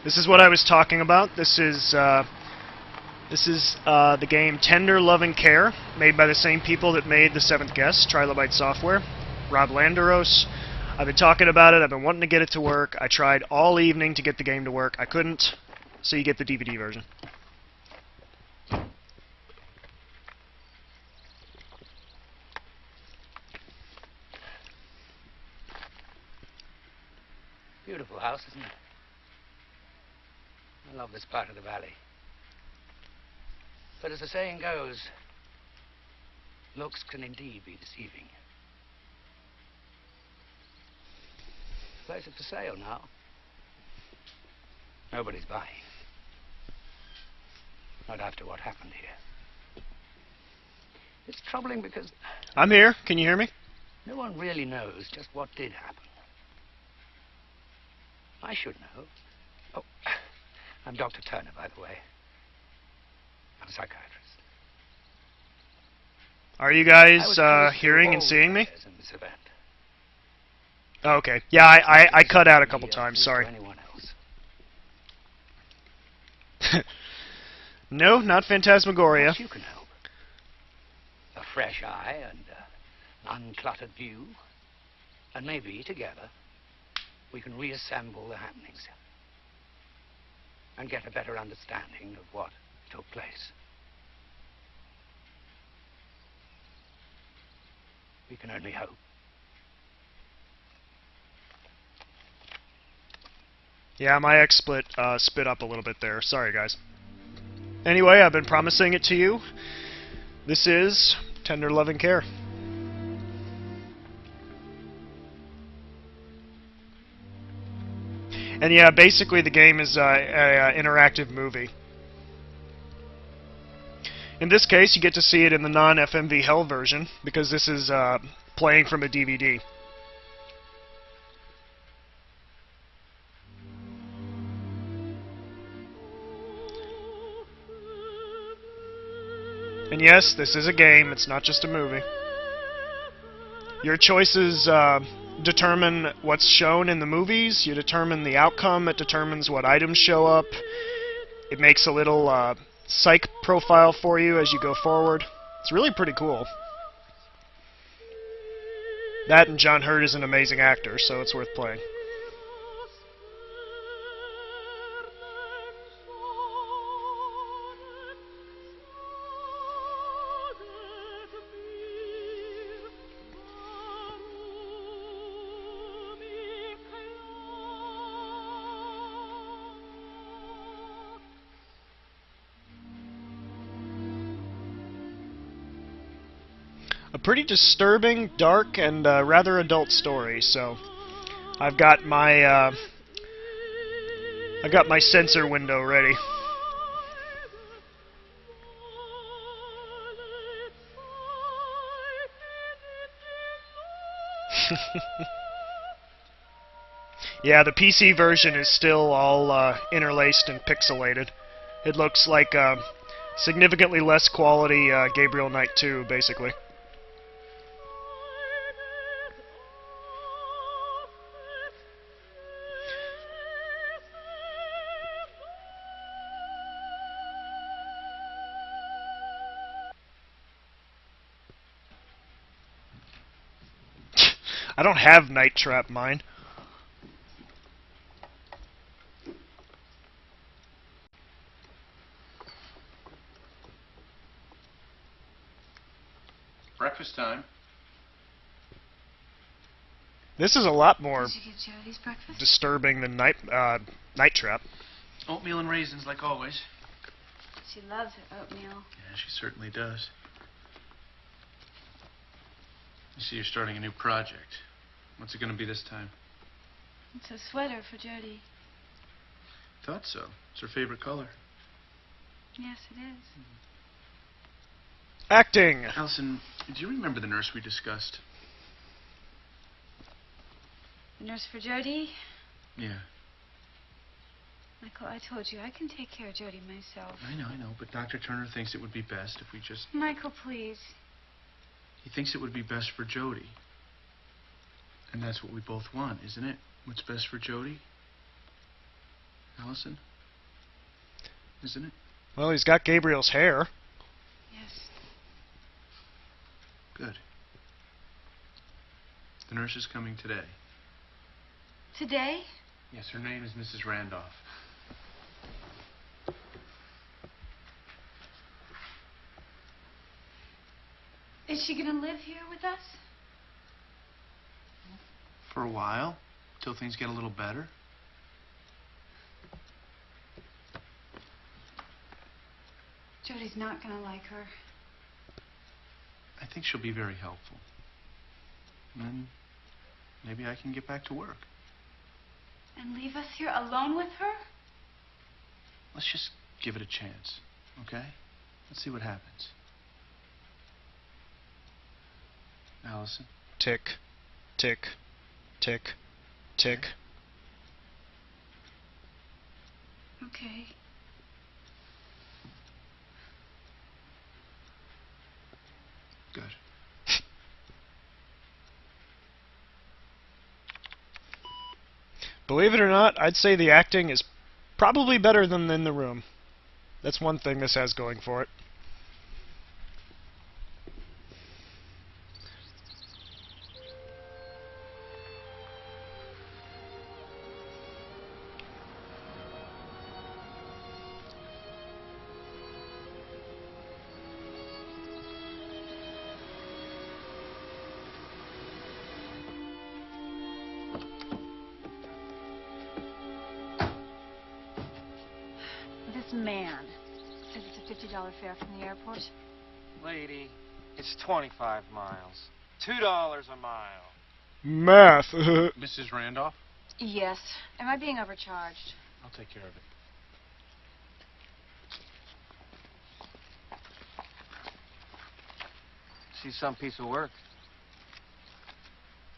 This is what I was talking about. This is the game Tender Loving Care, made by the same people that made The Seventh Guest, Trilobite Software, Rob Landeros. I've been talking about it. I've been wanting to get it to work. I tried all evening to get the game to work. I couldn't, so you get the DVD version. Beautiful house, isn't it? I love this part of the valley. But as the saying goes, looks can indeed be deceiving. The place is for sale now. Nobody's buying. Not after what happened here. It's troubling because... I'm here. Can you hear me? No one really knows just what did happen. I should know. Oh, I'm Dr. Turner, by the way. I'm a psychiatrist. Are you guys hearing and seeing me? In this event. Oh, okay. Yeah, I cut out a couple times. Sorry. Anyone else? No, not Phantasmagoria. Perhaps you can help. A fresh eye and an uncluttered view, and maybe together we can reassemble the happenings and get a better understanding of what took place. We can only hope. Yeah, my XSplit spit up a little bit there. Sorry, guys. Anyway, I've been promising it to you. This is Tender Loving Care. And yeah, basically the game is an interactive movie. In this case, you get to see it in the non-FMV Hell version, because this is playing from a DVD. And yes, this is a game, it's not just a movie. Your choices determine what's shown in the movies, you determine the outcome, it determines what items show up. It makes a little psych profile for you as you go forward. It's really pretty cool. That and John Hurt is an amazing actor, so it's worth playing. A pretty disturbing, dark, and rather adult story. So, I've got my censor window ready. Yeah, the PC version is still all interlaced and pixelated. It looks like significantly less quality Gabriel Knight 2, basically. I don't have Night Trap mine. Breakfast time. This is a lot more Did you get Jody's breakfast? disturbing than Night Trap. Oatmeal and raisins, like always. She loves her oatmeal. Yeah, she certainly does. You see, you're starting a new project. What's it going to be this time? It's a sweater for Jody. Thought so. It's her favorite color. Yes, it is. Acting! Allison, do you remember the nurse we discussed? The nurse for Jody? Yeah. Michael, I told you, I can take care of Jody myself. I know, but Dr. Turner thinks it would be best if we just... Michael, please. He thinks it would be best for Jody. And that's what we both want, isn't it? What's best for Jody? Allison? Isn't it? Well, he's got Gabriel's hair. Yes. Good. The nurse is coming today. Today? Yes, her name is Mrs. Randolph. Is she gonna live here with us? For a while, till things get a little better. Jody's not gonna like her. I think she'll be very helpful. And then maybe I can get back to work. And leave us here alone with her? Let's just give it a chance, okay? Let's see what happens. Allison? Tick, tick, tick, tick. Okay. Good. Believe it or not, I'd say the acting is probably better than in the room. That's one thing this has going for it. This man says it's a $50 fare from the airport. Lady, it's 25 miles. $2 a mile. Math. Mrs. Randolph? Yes. Am I being overcharged? I'll take care of it. She's some piece of work.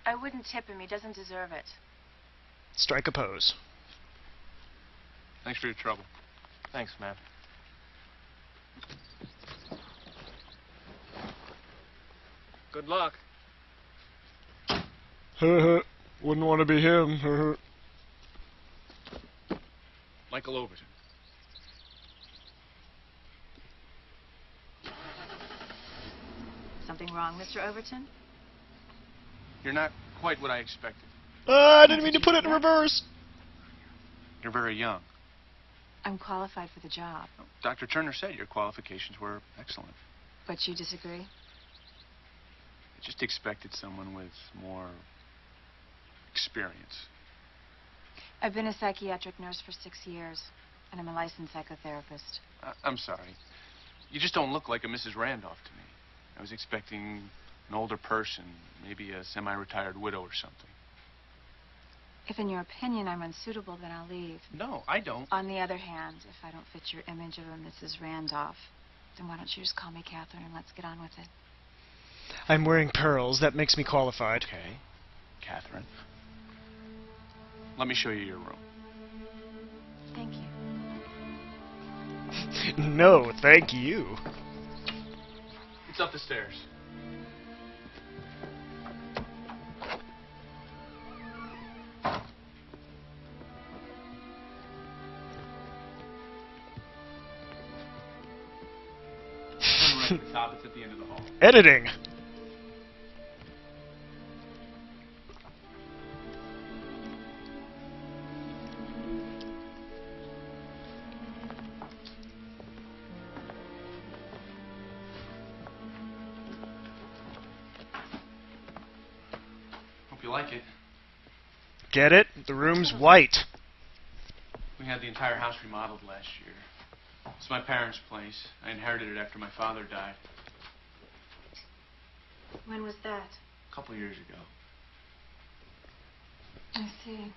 I wouldn't tip him. He doesn't deserve it. Strike a pose. Thanks for your trouble. Thanks, man. Good luck. Wouldn't want to be him. Michael Overton. Something wrong, Mr. Overton? You're not quite what I expected. I didn't mean to put it in reverse. You're very young. I'm qualified for the job. Dr. Turner said your qualifications were excellent. But you disagree? I just expected someone with more experience. I've been a psychiatric nurse for 6 years, and I'm a licensed psychotherapist. I'm sorry. You just don't look like a Mrs. Randolph to me. I was expecting an older person, maybe a semi-retired widow or something. If in your opinion I'm unsuitable, then I'll leave. No, I don't. On the other hand, if I don't fit your image of a Mrs. Randolph, then why don't you just call me Catherine and let's get on with it? I'm wearing pearls. That makes me qualified. Okay, Catherine. Let me show you your room. Thank you. No, thank you. It's up the stairs. Turn right at the top. It's at the end of the hall. Editing. Hope you like it. Get it? The room's white. We had the entire house remodeled last year. It's my parents' place. I inherited it after my father died When was that? a couple years ago. I see.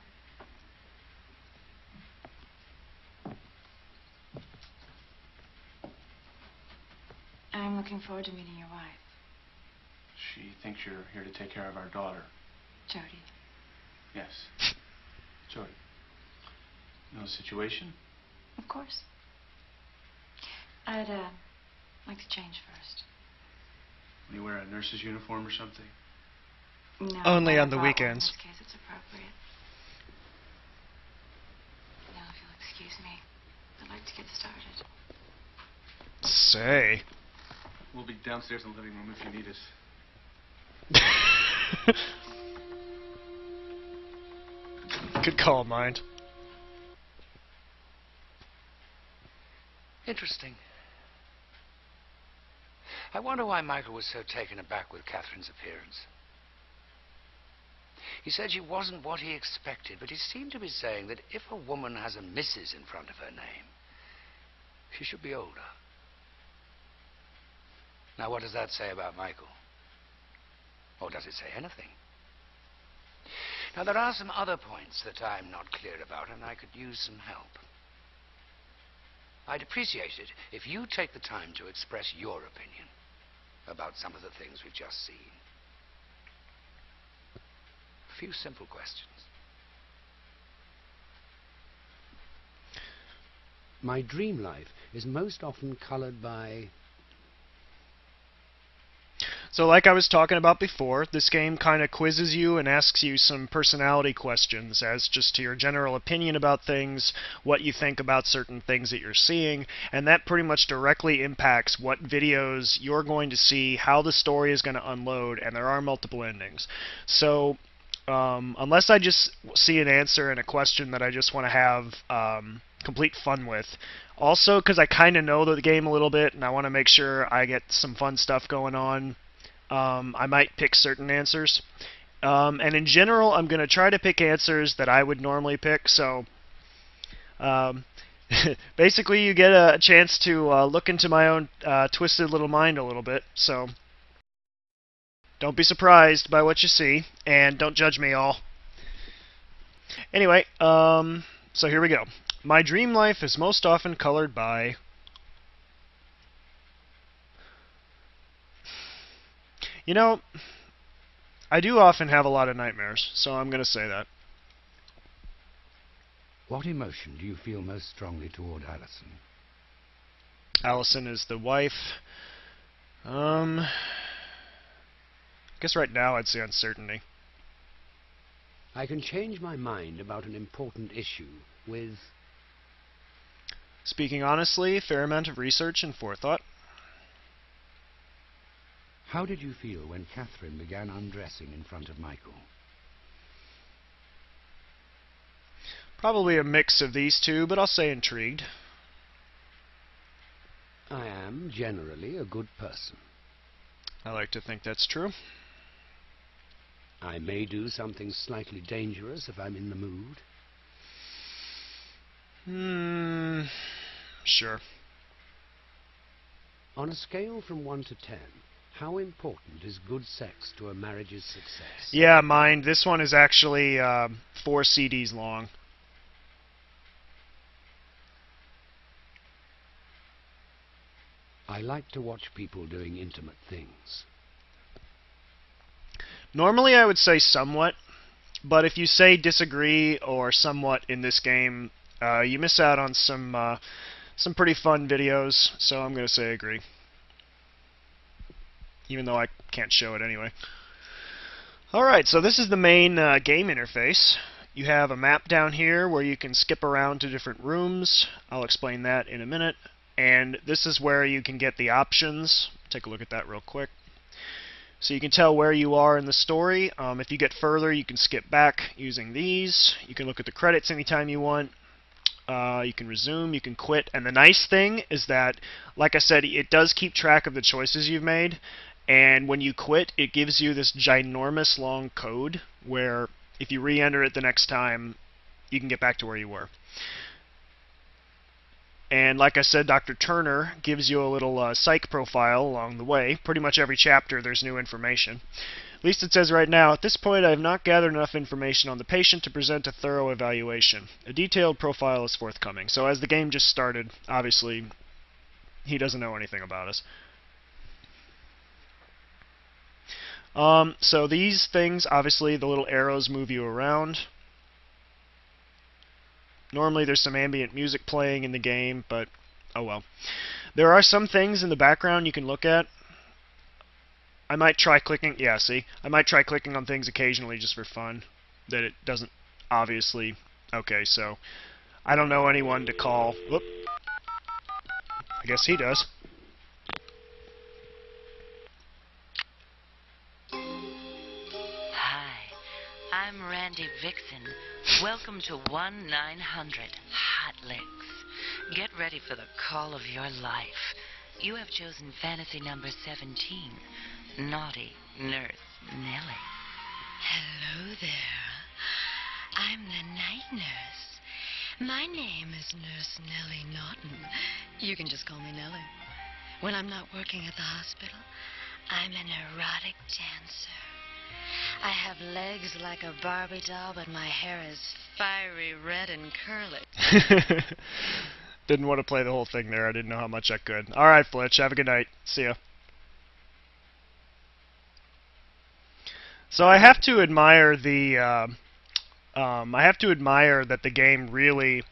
I'm looking forward to meeting your wife, She thinks you're here to take care of our daughter. Jody. Yes. Jody. You know the situation? Of course. I'd like to change first. When you wear a nurse's uniform or something? No. Only I on the thought, well, weekends. In this case, it's appropriate. Now, if you'll like to get started? Say. We'll be downstairs in the living room if you need us. Good call, Mind. Interesting. I wonder why Michael was so taken aback with Catherine's appearance. He said she wasn't what he expected, but he seemed to be saying that if a woman has a Mrs. in front of her name, she should be older. Now, what does that say about Michael? Or does it say anything? Now, there are some other points that I'm not clear about, and I could use some help. I'd appreciate it if you take the time to express your opinion about some of the things we've just seen. A few simple questions. My dream life is most often colored by... So like I was talking about before, this game kind of quizzes you and asks you some personality questions as just to your general opinion about things, what you think about certain things that you're seeing, and that pretty much directly impacts what videos you're going to see, how the story is going to unload, and there are multiple endings. So unless I just see an answer and a question that I just want to have complete fun with, also because I kind of know the game a little bit and I want to make sure I get some fun stuff going on, I might pick certain answers. And in general, I'm going to try to pick answers that I would normally pick. So basically, you get a chance to look into my own twisted little mind a little bit. So don't be surprised by what you see, and don't judge me all. Anyway, so here we go. My dream life is most often colored by... You know, I do often have a lot of nightmares, so I'm going to say that. What emotion do you feel most strongly toward Allison? Allison is the wife. I guess right now I'd say uncertainty. I can change my mind about an important issue with... Speaking honestly, a fair amount of research and forethought. How did you feel when Catherine began undressing in front of Michael? Probably a mix of these two, but I'll say intrigued. I am generally a good person. I like to think that's true. I may do something slightly dangerous if I'm in the mood. Sure. On a scale from 1 to 10, how important is good sex to a marriage's success? Yeah, mine. This one is actually 4 CDs long. I like to watch people doing intimate things. Normally I would say somewhat, but if you say disagree or somewhat in this game, you miss out on some pretty fun videos, so I'm going to say agree. Even though I can't show it anyway. Alright, so this is the main game interface. You have a map down here where you can skip around to different rooms. I'll explain that in a minute. And this is where you can get the options. Take a look at that real quick. So you can tell where you are in the story. If you get further, you can skip back using these. You can look at the credits anytime you want. You can resume, you can quit. And the nice thing is that, like I said, it does keep track of the choices you've made. And when you quit, it gives you this ginormous long code where if you re-enter it the next time, you can get back to where you were. And like I said, Dr. Turner gives you a little psych profile along the way. Pretty much every chapter there's new information. At least it says right now, at this point I have not gathered enough information on the patient to present a thorough evaluation. A detailed profile is forthcoming. So as the game just started, obviously, he doesn't know anything about us. So these things, obviously, the little arrows move you around. Normally there's some ambient music playing in the game, but oh well. There are some things in the background you can look at. I might try clicking, yeah, see? I might try clicking on things occasionally just for fun. That it doesn't, obviously. Okay, so I don't know anyone to call. Whoop. I guess he does. Hi, I'm Randy Vixen. Welcome to 1-900 Hot Licks. Get ready for the call of your life. You have chosen fantasy number 17, Naughty Nurse Nellie. Hello there. I'm the night nurse. My name is Nurse Nellie Naughton. You can just call me Nellie. When I'm not working at the hospital, I'm an erotic dancer. I have legs like a Barbie doll, but my hair is fiery red and curly. Didn't want to play the whole thing there. I didn't know how much I could. Alright, Flitch. Have a good night. See ya. So I have to admire the... I have to admire that the game really...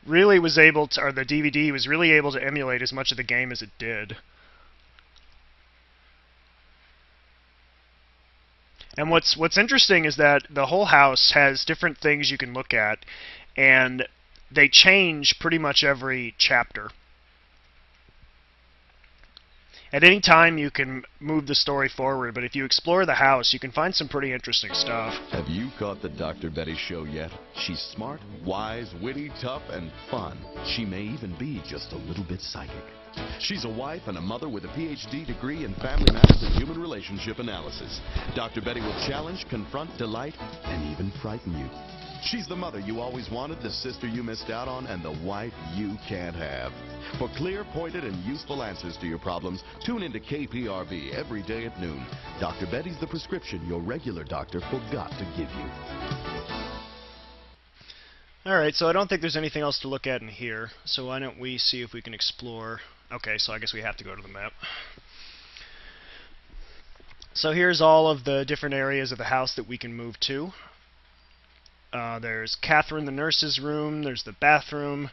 really was able to... Or the DVD was really able to emulate as much of the game as it did. And what's interesting is that the whole house has different things you can look at, and they change pretty much every chapter. At any time you can move the story forward, but if you explore the house, you can find some pretty interesting stuff. Have you caught the Dr. Betty show yet? She's smart, wise, witty, tough, and fun. She may even be just a little bit psychic. She's a wife and a mother with a PhD degree in family matters and human relationship analysis. Dr. Betty will challenge, confront, delight, and even frighten you. She's the mother you always wanted, the sister you missed out on, and the wife you can't have. For clear, pointed, and useful answers to your problems, tune into KPRV every day at noon. Dr. Betty's the prescription your regular doctor forgot to give you. Alright, so I don't think there's anything else to look at in here, so why don't we see if we can explore... Okay, so I guess we have to go to the map. So here's all of the different areas of the house that we can move to. There's Catherine the nurse's room, there's the bathroom,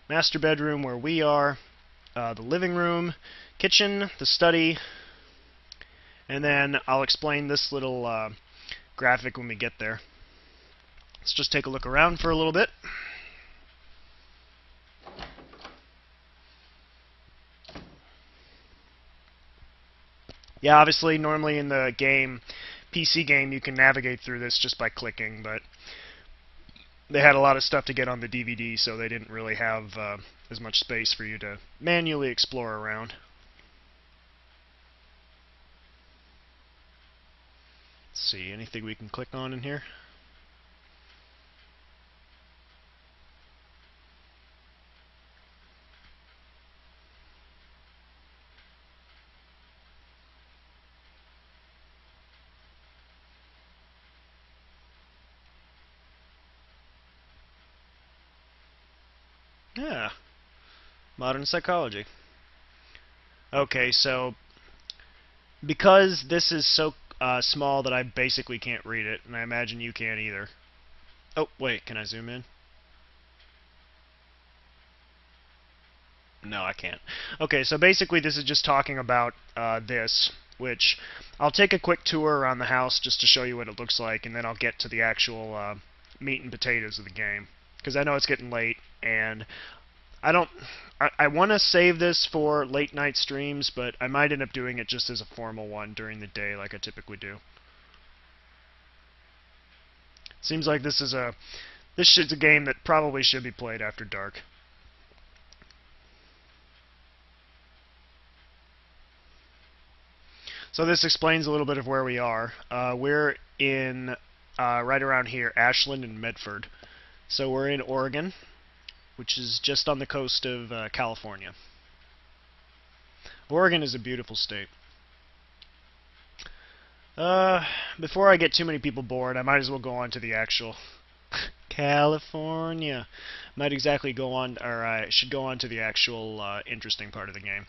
master bedroom where we are, the living room, kitchen, the study, and then I'll explain this little graphic when we get there. Let's just take a look around for a little bit. Yeah, obviously, normally in the game, PC game, you can navigate through this just by clicking, but they had a lot of stuff to get on the DVD, so they didn't really have as much space for you to manually explore around. Let's see, anything we can click on in here? Yeah, modern psychology. Okay, so because this is so small that I basically can't read it, and I imagine you can't either. Oh, wait, can I zoom in? No, I can't. Okay, so basically this is just talking about this, which I'll take a quick tour around the house just to show you what it looks like, and then I'll get to the actual meat and potatoes of the game. Because I know it's getting late, and I want to save this for late night streams, but I might end up doing it just as a formal one during the day like I typically do. Seems like this is a game that probably should be played after dark. So this explains a little bit of where we are. We're in right around here, Ashland and Medford. So we're in Oregon, which is just on the coast of California. Oregon is a beautiful state. Before I get too many people bored, I might as well go on to the actual California. Might exactly go on, or I should go on to the actual interesting part of the game,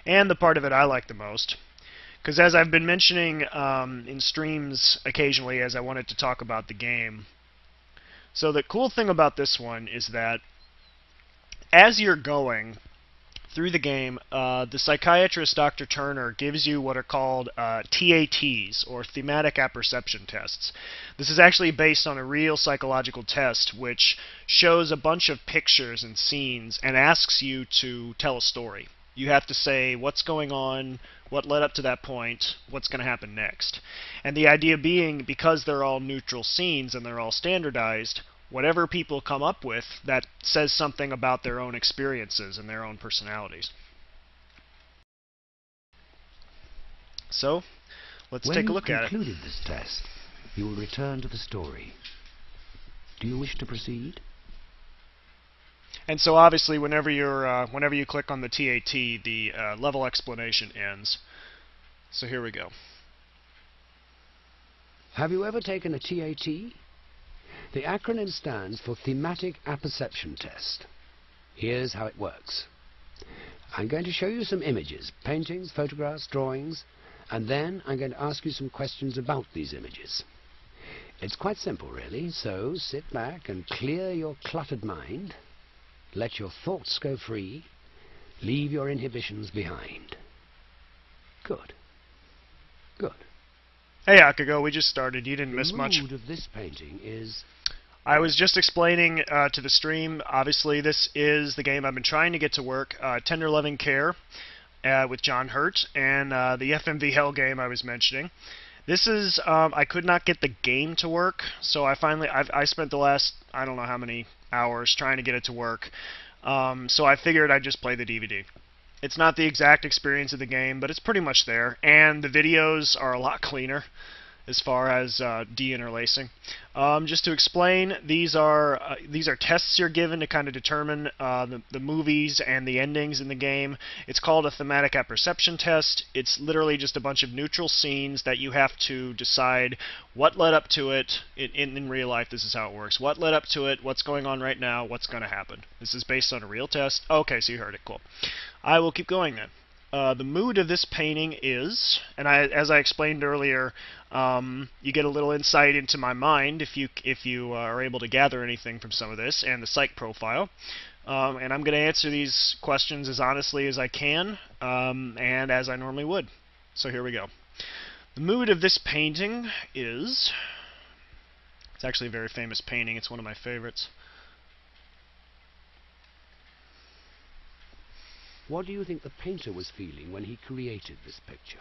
and the part of it I like the most. Because as I've been mentioning in streams occasionally, as I wanted to talk about the game. So the cool thing about this one is that as you're going, through the game, the psychiatrist Dr. Turner gives you what are called TATs, or thematic apperception tests. This is actually based on a real psychological test which shows a bunch of pictures and scenes and asks you to tell a story. You have to say what's going on, what led up to that point, what's going to happen next. And the idea being, because they're all neutral scenes and they're all standardized, whatever people come up with, that says something about their own experiences and their own personalities. So, let's take a look at it. When you've concluded this test, you will return to the story. Do you wish to proceed? And so obviously whenever you click on the TAT, the level explanation ends. So here we go. Have you ever taken a TAT? The acronym stands for Thematic Apperception Test. Here's how it works. I'm going to show you some images, paintings, photographs, drawings, and then I'm going to ask you some questions about these images. It's quite simple, really, so sit back and clear your cluttered mind. Let your thoughts go free. Leave your inhibitions behind. Good. Good. Hey, Akugo, we just started. You didn't miss much. The mood of this painting is... I was just explaining to the stream, obviously this is the game I've been trying to get to work, Tender Loving Care with John Hurt, and the FMV Hell game I was mentioning. This is, I could not get the game to work, so I spent the last, I don't know how many hours trying to get it to work, so I figured I'd just play the DVD. It's not the exact experience of the game, but it's pretty much there, and the videos are a lot cleaner as far as de-interlacing. Just to explain, these are tests you're given to kind of determine the movies and the endings in the game. It's called a thematic apperception test. It's literally just a bunch of neutral scenes that you have to decide what led up to it. In real life, this is how it works. What led up to it, what's going on right now, what's going to happen. This is based on a real test. Okay, so you heard it. Cool. I will keep going then. The mood of this painting is, and as I explained earlier, you get a little insight into my mind if you are able to gather anything from some of this, and the psych profile. And I'm going to answer these questions as honestly as I can, and as I normally would. So here we go. The mood of this painting is, it's actually a very famous painting, it's one of my favorites. What do you think the painter was feeling when he created this picture?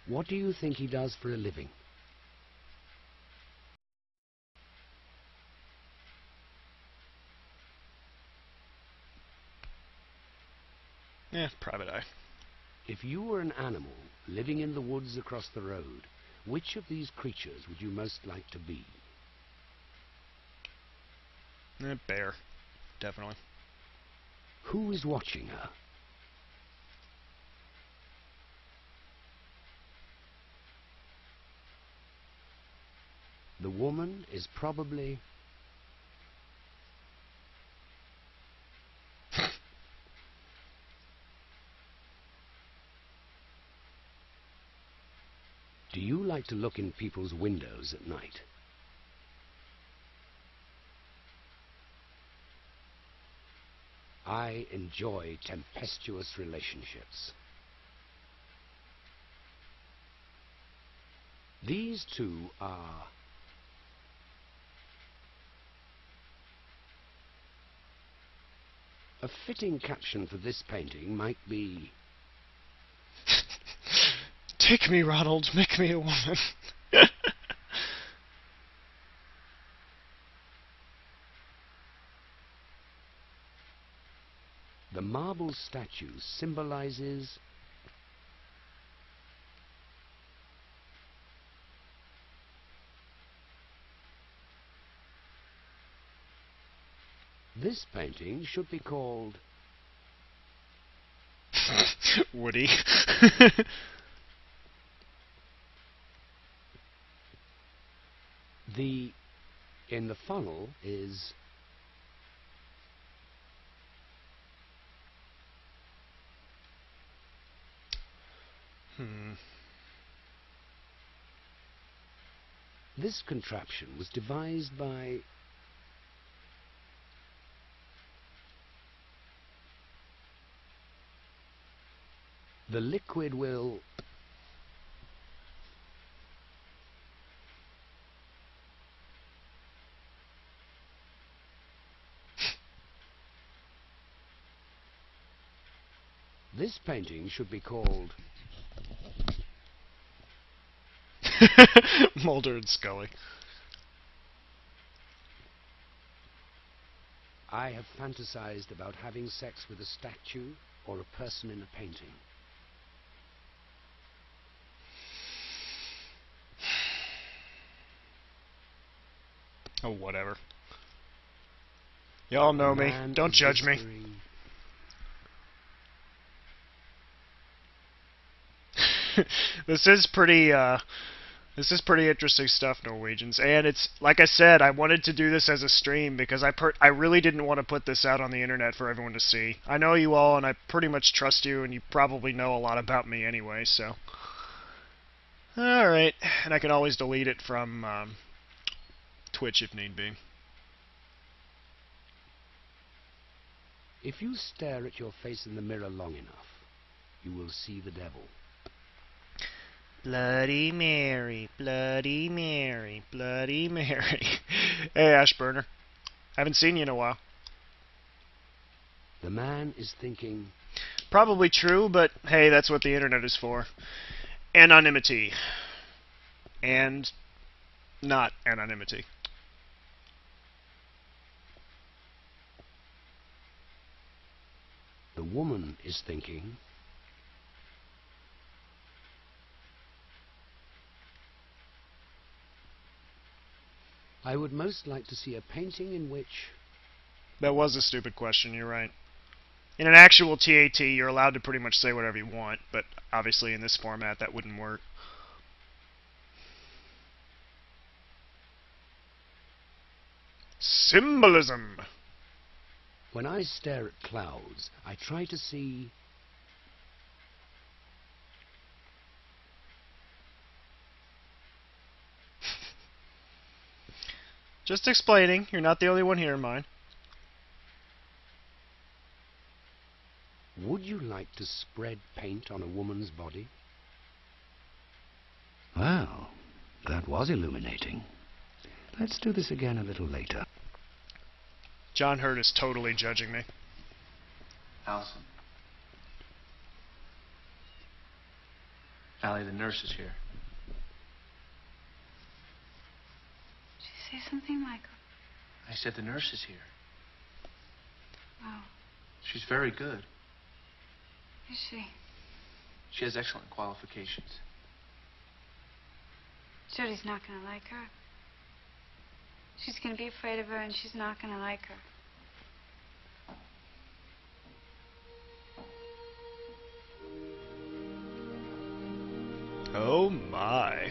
What do you think he does for a living? Private eye. If you were an animal living in the woods across the road, which of these creatures would you most like to be? Bear, definitely. Who is watching her? The woman is probably... Do you like to look in people's windows at night? I enjoy tempestuous relationships. These two are... A fitting caption for this painting might be... Take me, Ronald, make me a woman. The marble statue symbolizes... This painting should be called... Woody. The in the funnel is... This contraption was devised by... The liquid will... This painting should be called... Mulder and Scully. I have fantasized about having sex with a statue or a person in a painting. Oh, whatever. Y'all know me. Don't judge me. This is pretty interesting stuff, Norwegians. And it's, like I said, I wanted to do this as a stream because I really didn't want to put this out on the internet for everyone to see. I know you all, and I pretty much trust you, and you probably know a lot about me anyway, so. Alright, and I can always delete it from Twitch if need be. If you stare at your face in the mirror long enough, you will see the devil. Bloody Mary, Bloody Mary, Bloody Mary. Hey, Ashburner. Haven't seen you in a while. The man is thinking... Probably true, but hey, that's what the internet is for. Anonymity. And not anonymity. The woman is thinking... I would most like to see a painting in which... That was a stupid question, you're right. In an actual TAT, you're allowed to pretty much say whatever you want, but obviously in this format that wouldn't work. Symbolism! When I stare at clouds, I try to see... Just explaining, you're not the only one here, mine. Would you like to spread paint on a woman's body? Well, that was illuminating. Let's do this again a little later. John Hurt is totally judging me. Allison. Allie, the nurse is here. Did you say something, Michael? I said the nurse is here. Oh, She's very good. is she? She has excellent qualifications. Jody's not going to like her. She's going to be afraid of her, and she's not going to like her. Oh my.